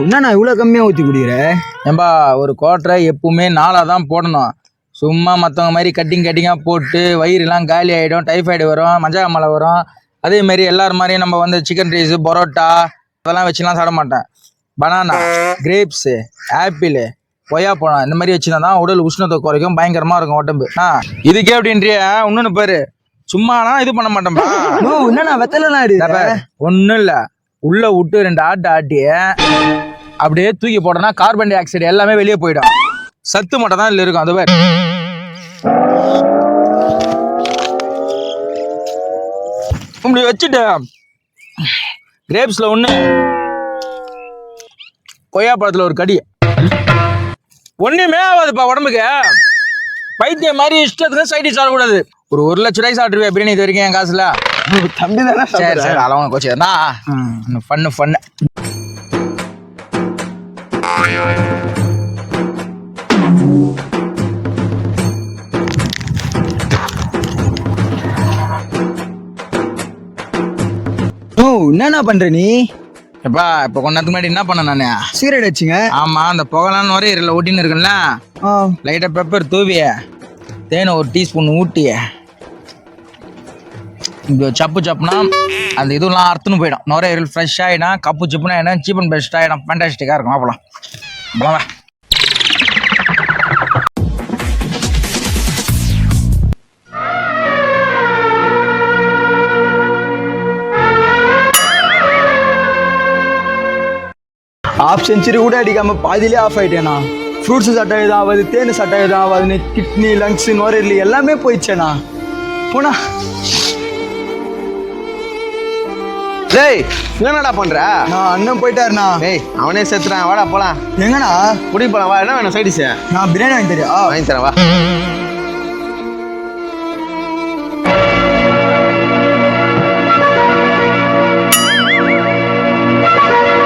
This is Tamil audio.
என்னண்ணா இவ்வளோ கம்மியாக ஊற்றி குடிக்கிற? ஏன்பா ஒரு குவார்ட்டரை எப்பவுமே 4 தான் போடணும். சும்மா மற்றவங்க மாதிரி கட்டிங்காக போட்டு வயிறுலாம் காலி ஆகிடும், டைஃபாய்டு வரும், மஞ்சள் வரும். அதேமாரி எல்லாரும் மாதிரியும் நம்ம வந்து சிக்கன் ரைஸு, பரோட்டா அதெல்லாம் வச்சுலாம் சாப்பிட மாட்டேன். பனானா, கிரேப்ஸு, ஆப்பிள், கொய்யாப்பழம் இந்த மாதிரி வச்சுனா தான் உடல் உஷ்ணத்தை குறைக்கும், பயங்கரமாக இருக்கும் உடம்பு. இதுக்கே அப்படின்றிய இன்னொன்று பாரு, சும்மானா இது பண்ண மாட்டேன்பா. என்னண்ணா வெத்தலாம் ஒன்றும் இல்லை, உள்ளே விட்டு 2 ஆட்டு ஆட்டி அப்படியே தூக்கி போட்டோன்னா கார்பன் டை ஆக்சைடு எல்லாமே வெளியே போயிடும். சத்து மட்டும் தான் இதில் இருக்கும். அது பேர் இப்படி வச்சுட்டு கிரேப்ஸில் ஒன்று, கொய்யாப்பழத்தில் ஒரு கடி, ஒன்றுமே ஆகாதுப்பா உடம்புக்கு. பைத்தியம் மாதிரி இஷ்டத்துக்கு சைடிஷ் சாப்பிடக்கூடாது. ஒரு 1 லட்ச ரூபாய்க்கு சாப்பிட்டுருவேன் பிரியாணி இது வரைக்கும் என் காசுல. தம்பி தானே. சரி சரி, அளவங்க கோச்சுனா ஃபன்னு. என்னண்ணா பண்ற நீ? எப்பா இப்போ கொஞ்ச நேரத்துக்கு முன்னாடி என்ன பண்ண நானு? சிகரெட் வச்சுங்க. ஆமா, அந்த புகலாம் ஒரே இதில் ஒட்டின்னு இருக்குல்ல, லைட்டாக பெப்பர் தூவிய, தேனை 1 டீஸ்பூன் ஊட்டி, இப்போ சப்புனா அந்த இதுலாம் அறுத்துன்னு போயிடும். நுரையீரல் ஃப்ரெஷ் ஆகிடும், கப்பு சிப்புனா ஆகிடும், சீப் அண்ட் பெஸ்ட் ஆகிடும், ஃபேண்டாஸ்டிக்காக இருக்கும். அப்பலாம் ½ செஞ்சுரி கூட அடிக்காம பாதியிலே ஆஃப் ஆயிட்டேண்ணா. ஃப்ரூட்ஸு சாப்பிட்டா எதுவும் ஆகாது, தேன் சாப்பிட்டா எதுவும் ஆகாதுன்னு கிட்னி, லங்ஸ், நுரையீரல் எல்லாமே போயிடுச்சேண்ணா. போனா டேய் என்னடா பண்ற? நான் அண்ணன் போயிட்டாருண்ணா. டேய் அவனே செத்துறான், வாடா போலாம். எங்கண்ணா? குடி போலாம் வா. என்ன வேணும் சைடிஷ்? நான் பிரியாணி வாங்கி தரியா? வாங்கி தரேன் வா.